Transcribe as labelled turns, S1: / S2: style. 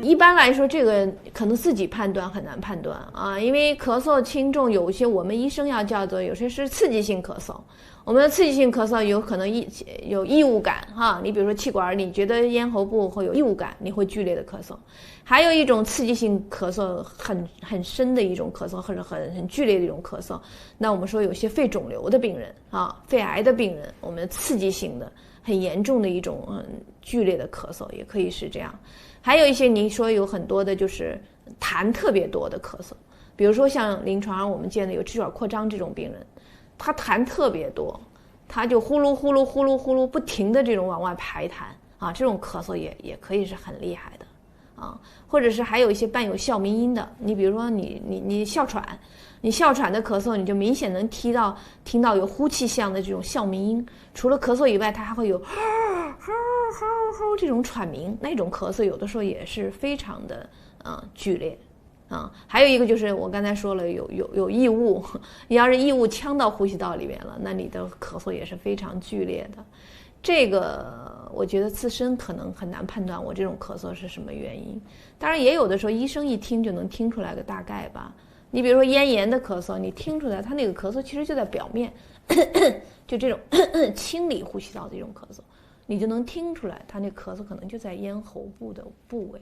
S1: 一般来说，这个可能自己判断很难判断啊，因为咳嗽轻重有些我们医生要叫做有些是刺激性咳嗽。我们的刺激性咳嗽有可能有异物感哈，你比如说气管，你觉得咽喉部会有异物感，你会剧烈的咳嗽。还有一种刺激性咳嗽很深的一种咳嗽，或者很剧烈的一种咳嗽。那我们说有些肺肿瘤的病人啊，肺癌的病人，我们刺激性的很严重的一种剧烈的咳嗽也可以是这样。还有一些你说有很多的就是痰特别多的咳嗽，比如说像临床上我们见的有支气管扩张这种病人，他痰特别多，他就呼噜呼噜呼噜呼噜不停的这种往外排痰啊，这种咳嗽也可以是很厉害的啊。或者是还有一些伴有哮鸣音的，你比如说你哮喘，你哮喘的咳嗽，你就明显能听到有呼气像的这种哮鸣音。除了咳嗽以外，它还会有这种喘鸣，那种咳嗽有的时候也是非常的剧烈啊。还有一个就是我刚才说了有异物，你要是异物呛到呼吸道里面了，那你的咳嗽也是非常剧烈的。这个我觉得自身可能很难判断我这种咳嗽是什么原因，当然也有的时候医生一听就能听出来个大概吧。你比如说咽炎的咳嗽，你听出来他那个咳嗽其实就在表面就这种清理呼吸道的这种咳嗽，你就能听出来他那咳嗽可能就在咽喉部的部位。